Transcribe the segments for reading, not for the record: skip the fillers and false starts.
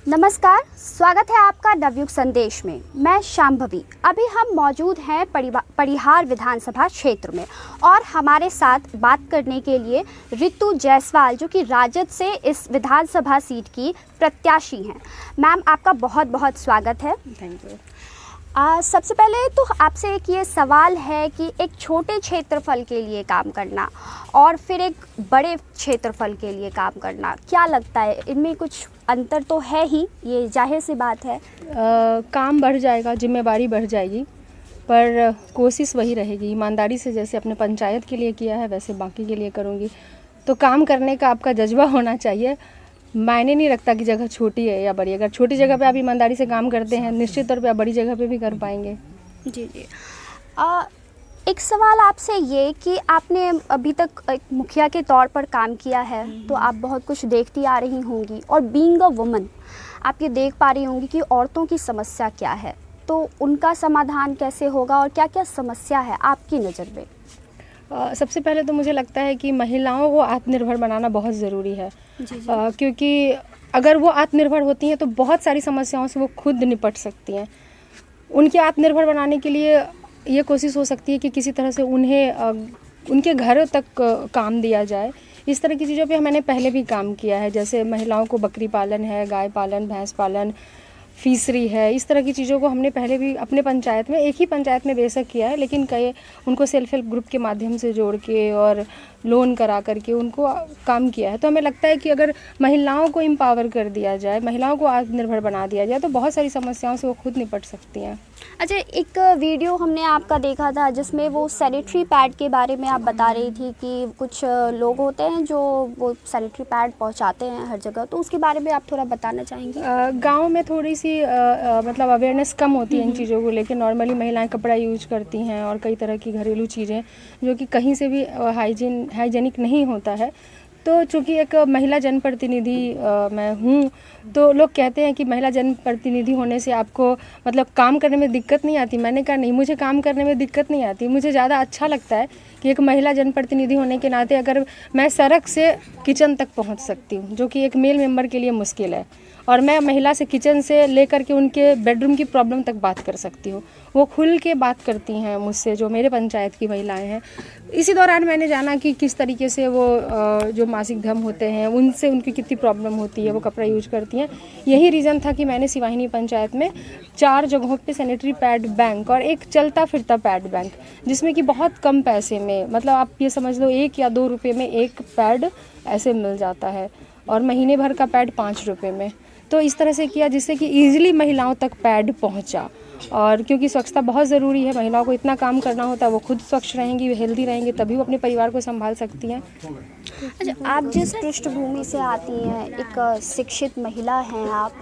नमस्कार, स्वागत है आपका नवयुग संदेश में। मैं शांभवी। अभी हम मौजूद हैं परिहार विधानसभा क्षेत्र में और हमारे साथ बात करने के लिए रितु जायसवाल जो कि राजद से इस विधानसभा सीट की प्रत्याशी हैं। मैम, आपका बहुत बहुत स्वागत है। Thank you. सबसे पहले तो आपसे एक ये सवाल है कि एक छोटे क्षेत्रफल के लिए काम करना और फिर एक बड़े क्षेत्रफल के लिए काम करना, क्या लगता है इनमें कुछ अंतर तो है ही, ये जाहिर सी बात है। काम बढ़ जाएगा, जिम्मेवारी बढ़ जाएगी, पर कोशिश वही रहेगी। ईमानदारी से जैसे अपने पंचायत के लिए किया है वैसे बाकी के लिए करूँगी। तो काम करने का आपका जज्बा होना चाहिए। मायने नहीं रखता कि जगह छोटी है या बड़ी। अगर छोटी जगह पे आप ईमानदारी से काम करते हैं, निश्चित तौर पे आप बड़ी जगह पे भी कर पाएंगे। जी जी। एक सवाल आपसे ये कि आपने अभी तक एक मुखिया के तौर पर काम किया है, तो आप बहुत कुछ देखती आ रही होंगी और बीइंग अ वुमन आप ये देख पा रही होंगी कि औरतों की समस्या क्या है, तो उनका समाधान कैसे होगा और क्या क्या समस्या है आपकी नज़र में। सबसे पहले तो मुझे लगता है कि महिलाओं को आत्मनिर्भर बनाना बहुत ज़रूरी है। जी जी। क्योंकि अगर वो आत्मनिर्भर होती हैं तो बहुत सारी समस्याओं से वो खुद निपट सकती हैं। उनके आत्मनिर्भर बनाने के लिए ये कोशिश हो सकती है कि किसी तरह से उन्हें उनके घरों तक काम दिया जाए। इस तरह की चीज़ों पे मैंने पहले भी काम किया है, जैसे महिलाओं को बकरी पालन है, गाय पालन, भैंस पालन, फीसरी है, इस तरह की चीज़ों को हमने पहले भी अपने पंचायत में, एक ही पंचायत में बेशक किया है, लेकिन कई उनको सेल्फ हेल्प ग्रुप के माध्यम से जोड़ के और लोन करा करके उनको काम किया है। तो हमें लगता है कि अगर महिलाओं को एम्पावर कर दिया जाए, महिलाओं को आत्मनिर्भर बना दिया जाए, तो बहुत सारी समस्याओं से वो खुद निपट सकती हैं। अच्छा, एक वीडियो हमने आपका देखा था जिसमें वो सैनिटरी पैड के बारे में आप बता रही थी कि कुछ लोग होते हैं जो वो सैनिटरी पैड पहुंचाते हैं हर जगह, तो उसके बारे में आप थोड़ा बताना चाहेंगी। गांव में थोड़ी सी मतलब अवेयरनेस कम होती है इन चीज़ों को लेकर। नॉर्मली महिलाएं कपड़ा यूज करती हैं और कई तरह की घरेलू चीज़ें जो कि कहीं से भी हाइजीनिक नहीं होता है। तो चूँकि एक महिला जनप्रतिनिधि मैं हूँ, तो लोग कहते हैं कि महिला जनप्रतिनिधि होने से आपको मतलब काम करने में दिक्कत नहीं आती। मैंने कहा नहीं, मुझे काम करने में दिक्कत नहीं आती। मुझे ज़्यादा अच्छा लगता है कि एक महिला जनप्रतिनिधि होने के नाते अगर मैं सड़क से किचन तक पहुँच सकती हूँ, जो कि एक मेल मेंबर के लिए मुश्किल है, और मैं महिला से किचन से लेकर के उनके बेडरूम की प्रॉब्लम तक बात कर सकती हूँ। वो खुल के बात करती हैं मुझसे, जो मेरे पंचायत की महिलाएं हैं। इसी दौरान मैंने जाना कि किस तरीके से वो जो मासिक धर्म होते हैं उनसे उनकी कितनी प्रॉब्लम होती है, वो कपड़ा यूज करती हैं। यही रीज़न था कि मैंने सिवाहिनी पंचायत में 4 जगहों पे सैनिटरी पैड बैंक और एक चलता फिरता पैड बैंक, जिसमें कि बहुत कम पैसे में, मतलब आप ये समझ लो 1 या 2 रुपये में एक पैड ऐसे मिल जाता है, और महीने भर का पैड 5 रुपये में। तो इस तरह से किया जिससे कि ईजिली महिलाओं तक पैड पहुंचा। और क्योंकि स्वच्छता बहुत ज़रूरी है, महिलाओं को इतना काम करना होता है, वो खुद स्वच्छ रहेंगी, हेल्दी रहेंगी, तभी वो अपने परिवार को संभाल सकती हैं। अच्छा, आप जिस पृष्ठभूमि से आती हैं, एक शिक्षित महिला हैं आप,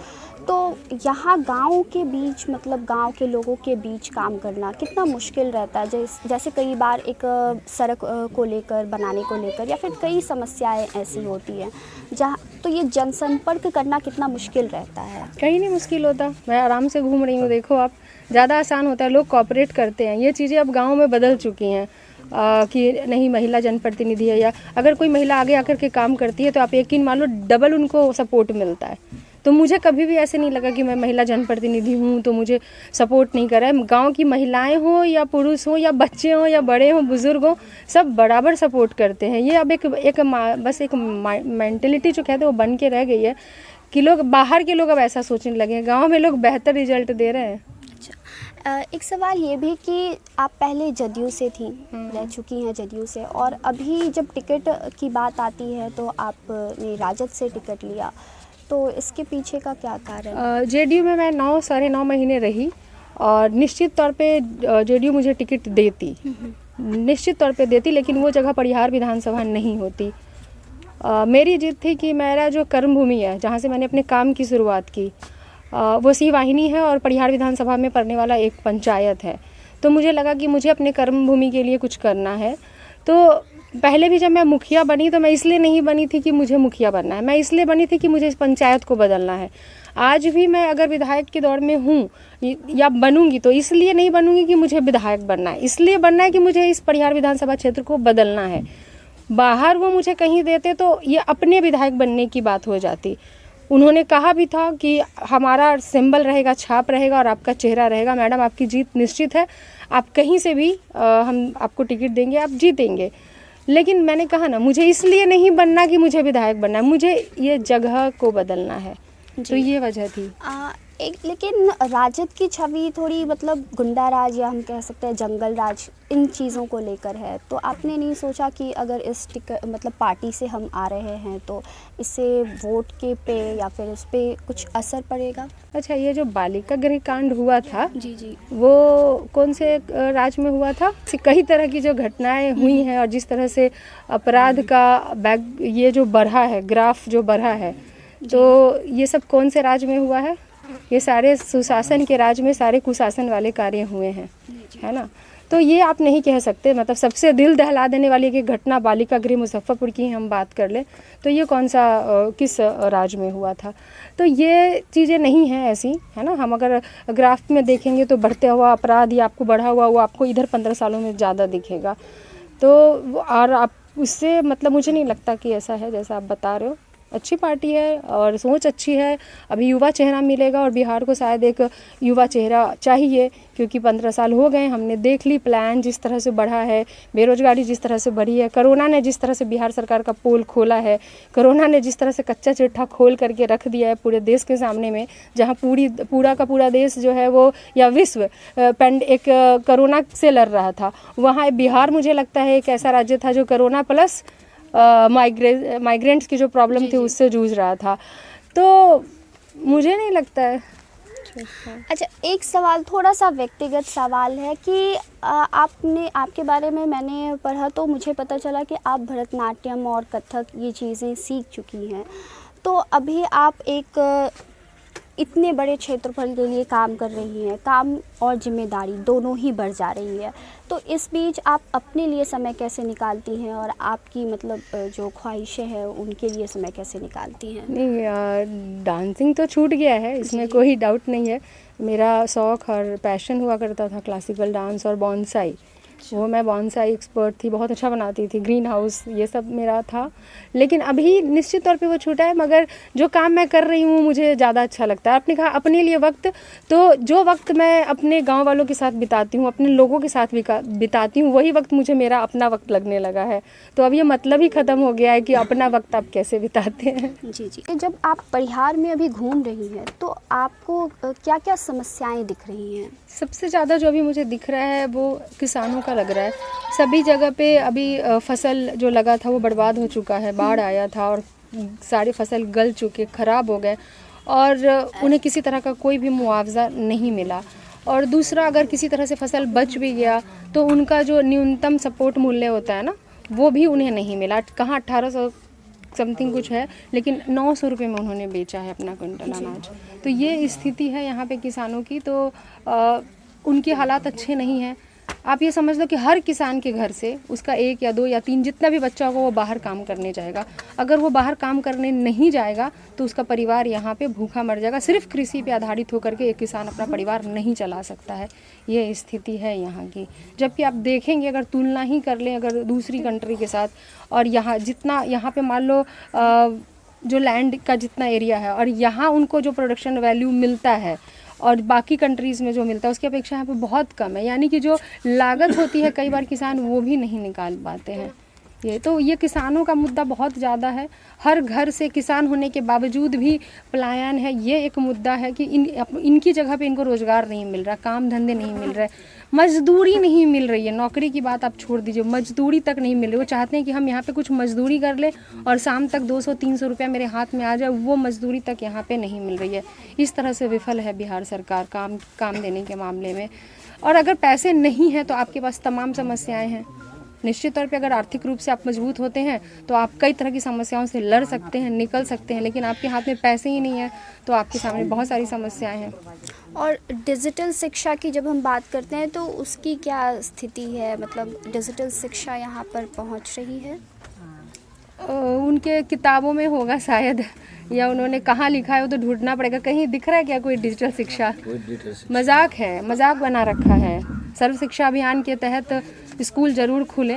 तो यहाँ गांव के बीच, मतलब गांव के लोगों के बीच काम करना कितना मुश्किल रहता है। जैसे कई बार एक सड़क को लेकर, बनाने को लेकर, या फिर कई समस्याएं ऐसी होती हैं जहाँ, तो ये जनसंपर्क करना कितना मुश्किल रहता है। कहीं नहीं मुश्किल होता, मैं आराम से घूम रही हूँ, देखो आप, ज़्यादा आसान होता है, लोग कोऑपरेट करते हैं। ये चीज़ें अब गाँव में बदल चुकी हैं कि नहीं, महिला जनप्रतिनिधि है, या अगर कोई महिला आगे आकर के काम करती है तो आप यकीन मान लो डबल उनको सपोर्ट मिलता है। तो मुझे कभी भी ऐसे नहीं लगा कि मैं महिला जनप्रतिनिधि हूँ तो मुझे सपोर्ट नहीं कर रहा है। गांव की महिलाएं हो या पुरुष हो या बच्चे हो या बड़े हो, बुजुर्ग हो, सब बराबर सपोर्ट करते हैं। ये अब बस एक मेंटलिटी जो कहते हैं वो बन के रह गई है कि लोग, बाहर के लोग अब ऐसा सोचने लगे हैं। गाँव में लोग बेहतर रिजल्ट दे रहे हैं। एक सवाल ये भी कि आप पहले जदयू से थी, रह चुकी हैं जदयू से, और अभी जब टिकट की बात आती है तो आपने राजद से टिकट लिया, तो इसके पीछे का क्या कारण? जेडीयू में मैं 9 साढ़े 9 महीने रही और निश्चित तौर पे जेडीयू मुझे टिकट देती, निश्चित तौर पे देती, लेकिन वो जगह परिहार विधानसभा नहीं होती। मेरी जिद थी कि मेरा जो कर्मभूमि है, जहाँ से मैंने अपने काम की शुरुआत की, वो सिवाहिनी है और परिहार विधानसभा में पड़ने वाला एक पंचायत है। तो मुझे लगा कि मुझे अपने कर्मभूमि के लिए कुछ करना है। तो पहले भी जब मैं मुखिया बनी तो मैं इसलिए नहीं बनी थी कि मुझे मुखिया बनना है, मैं इसलिए बनी थी कि मुझे इस पंचायत को बदलना है। आज भी मैं अगर विधायक के दौर में हूँ या बनूंगी तो इसलिए नहीं बनूंगी कि मुझे विधायक बनना है, इसलिए बनना है कि मुझे इस परिहार विधानसभा क्षेत्र को बदलना है। बाहर वो मुझे कहीं देते तो ये अपने विधायक बनने की बात हो जाती। उन्होंने कहा भी था कि हमारा सिंबल रहेगा, छाप रहेगा और आपका चेहरा रहेगा। मैडम आपकी जीत निश्चित है, आप कहीं से भी हम आपको टिकट देंगे, आप जीतेंगे। लेकिन मैंने कहा ना, मुझे इसलिए नहीं बनना कि मुझे विधायक बनना है, मुझे ये जगह को बदलना है। तो ये वजह थी। लेकिन राजद की छवि थोड़ी मतलब गुंडा राज या हम कह सकते हैं जंगल राज, इन चीज़ों को लेकर है। तो आपने नहीं सोचा कि अगर इस टिकट मतलब पार्टी से हम आ रहे हैं तो इससे वोट के पे या फिर उस पर कुछ असर पड़ेगा? अच्छा, ये जो बालिका गृह कांड हुआ था, जी वो कौन से राज्य में हुआ था? कई तरह की जो घटनाएं हुई हैं और जिस तरह से अपराध का ये जो बढ़ा है, ग्राफ जो बढ़ा है, तो ये सब कौन से राज्य में हुआ है? ये सारे सुशासन के राज्य में सारे कुशासन वाले कार्य हुए हैं, है ना। तो ये आप नहीं कह सकते, मतलब सबसे दिल दहला देने वाली एक घटना बालिका गृह मुजफ्फरपुर की हम बात कर लें तो ये कौन सा किस राज्य में हुआ था? तो ये चीज़ें नहीं हैं ऐसी, है ना। हम अगर ग्राफ में देखेंगे तो बढ़ते हुआ अपराध या आपको बढ़ा हुआ वो आपको इधर 15 सालों में ज़्यादा दिखेगा। तो और आप उससे मतलब मुझे नहीं लगता कि ऐसा है जैसा आप बता रहे हो। अच्छी पार्टी है और सोच अच्छी है। अभी युवा चेहरा मिलेगा और बिहार को शायद एक युवा चेहरा चाहिए, क्योंकि 15 साल हो गए, हमने देख ली प्लान जिस तरह से बढ़ा है, बेरोजगारी जिस तरह से बढ़ी है, कोरोना ने जिस तरह से बिहार सरकार का पोल खोला है, कोरोना ने जिस तरह से कच्चा चिट्ठा खोल करके रख दिया है पूरे देश के सामने में, जहाँ पूरा का पूरा देश जो है वो या विश्व एक कोरोना से लड़ रहा था, वहाँ बिहार मुझे लगता है एक ऐसा राज्य था जो कोरोना प्लस माइग्रेंट्स की जो प्रॉब्लम थी उससे जूझ रहा था। तो मुझे नहीं लगता है। अच्छा, एक सवाल, थोड़ा सा व्यक्तिगत सवाल है कि आपके बारे में मैंने पढ़ा तो मुझे पता चला कि आप भरतनाट्यम और कथक ये चीज़ें सीख चुकी हैं। तो अभी आप एक इतने बड़े क्षेत्रफल के लिए काम कर रही हैं, काम और जिम्मेदारी दोनों ही बढ़ जा रही है। तो इस बीच आप अपने लिए समय कैसे निकालती हैं और आपकी मतलब जो ख्वाहिशें हैं उनके लिए समय कैसे निकालती हैं? नहीं, डांसिंग तो छूट गया है, इसमें कोई डाउट नहीं है। मेरा शौक़ और पैशन हुआ करता था क्लासिकल डांस और बॉन्साई। वो मैं बॉन्साई एक्सपर्ट थी, बहुत अच्छा बनाती थी, ग्रीन हाउस ये सब मेरा था। लेकिन अभी निश्चित तौर पे वो छूटा है, मगर जो काम मैं कर रही हूँ मुझे ज़्यादा अच्छा लगता है। आपने कहा अपने लिए वक्त, तो जो वक्त मैं अपने गांव वालों के साथ बिताती हूँ, अपने लोगों के साथ बिताती हूँ, वही वक्त मुझे मेरा अपना वक्त लगने लगा है। तो अब ये मतलब ही ख़त्म हो गया है कि अपना वक्त आप कैसे बिताते हैं। जी। जब आप बिहार में अभी घूम रही हैं तो आपको क्या क्या समस्याएँ दिख रही हैं? सबसे ज़्यादा जो अभी मुझे दिख रहा है वो किसानों का लग रहा है। सभी जगह पे अभी फसल जो लगा था वो बर्बाद हो चुका है, बाढ़ आया था और सारी फसल गल चुके, ख़राब हो गए और उन्हें किसी तरह का कोई भी मुआवजा नहीं मिला। और दूसरा, अगर किसी तरह से फसल बच भी गया तो उनका जो न्यूनतम सपोर्ट मूल्य होता है ना, वो भी उन्हें नहीं मिला। कहाँ 1800 समथिंग कुछ है, लेकिन 900 रुपये में उन्होंने बेचा है अपना क्विंटल अनाज। तो ये स्थिति है यहाँ पे किसानों की। तो उनके हालात अच्छे नहीं हैं। आप ये समझ लो कि हर किसान के घर से उसका 1 या 2 या 3 जितना भी बच्चा होगा वो बाहर काम करने जाएगा। अगर वो बाहर काम करने नहीं जाएगा तो उसका परिवार यहाँ पे भूखा मर जाएगा। सिर्फ कृषि पे आधारित होकर के एक किसान अपना परिवार नहीं चला सकता है। ये स्थिति है यहाँ की। जबकि आप देखेंगे, अगर तुलना ही कर लें अगर दूसरी कंट्री के साथ, और यहाँ जितना यहाँ पे मान लो जो लैंड का जितना एरिया है और यहाँ उनको जो प्रोडक्शन वैल्यू मिलता है और बाकी कंट्रीज़ में जो मिलता है उसकी अपेक्षा यहाँ पे बहुत कम है। यानी कि जो लागत होती है कई बार किसान वो भी नहीं निकाल पाते हैं। ये किसानों का मुद्दा बहुत ज़्यादा है। हर घर से किसान होने के बावजूद भी पलायन है, ये एक मुद्दा है कि इनकी जगह पे इनको रोज़गार नहीं मिल रहा, काम धंधे नहीं मिल रहे, मजदूरी नहीं मिल रही है। नौकरी की बात आप छोड़ दीजिए, मजदूरी तक नहीं मिल रही। वो चाहते हैं कि हम यहाँ पे कुछ मजदूरी कर ले और शाम तक 200-300 रुपया मेरे हाथ में आ जाए, वो मजदूरी तक यहाँ पे नहीं मिल रही है। इस तरह से विफल है बिहार सरकार काम देने के मामले में। और अगर पैसे नहीं हैं तो आपके पास तमाम समस्याएँ हैं। निश्चित तौर पे अगर आर्थिक रूप से आप मजबूत होते हैं तो आप कई तरह की समस्याओं से लड़ सकते हैं, निकल सकते हैं, लेकिन आपके हाथ में पैसे ही नहीं है तो आपके सामने बहुत सारी समस्याएं हैं। और डिजिटल शिक्षा की जब हम बात करते हैं तो उसकी क्या स्थिति है? मतलब डिजिटल शिक्षा यहाँ पर पहुँच रही है? उनके किताबों में होगा शायद, या उन्होंने कहाँ लिखा है वो तो ढूंढना पड़ेगा। कहीं दिख रहा है क्या कोई डिजिटल शिक्षा? मजाक है, मजाक बना रखा है। सर्व शिक्षा अभियान के तहत स्कूल ज़रूर खुले,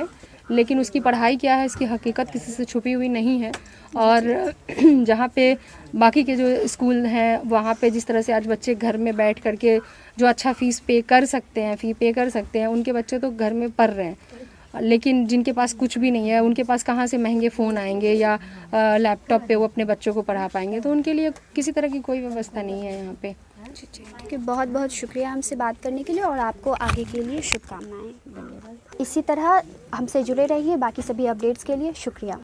लेकिन उसकी पढ़ाई क्या है इसकी हकीकत किसी से छुपी हुई नहीं है। और जहाँ पे बाकी के जो स्कूल हैं वहाँ पे जिस तरह से आज बच्चे घर में बैठ करके जो अच्छा फ़ीस पे कर सकते हैं, फ़ी पे कर सकते हैं, उनके बच्चे तो घर में पढ़ रहे हैं। लेकिन जिनके पास कुछ भी नहीं है, उनके पास कहाँ से महंगे फ़ोन आएंगे या लैपटॉप पे वो अपने बच्चों को पढ़ा पाएंगे, तो उनके लिए किसी तरह की कोई व्यवस्था नहीं है यहाँ पे। जी जी, ठीक है, बहुत बहुत शुक्रिया हमसे बात करने के लिए और आपको आगे के लिए शुभकामनाएं। इसी तरह हमसे जुड़े रहिए बाकी सभी अपडेट्स के लिए। शुक्रिया।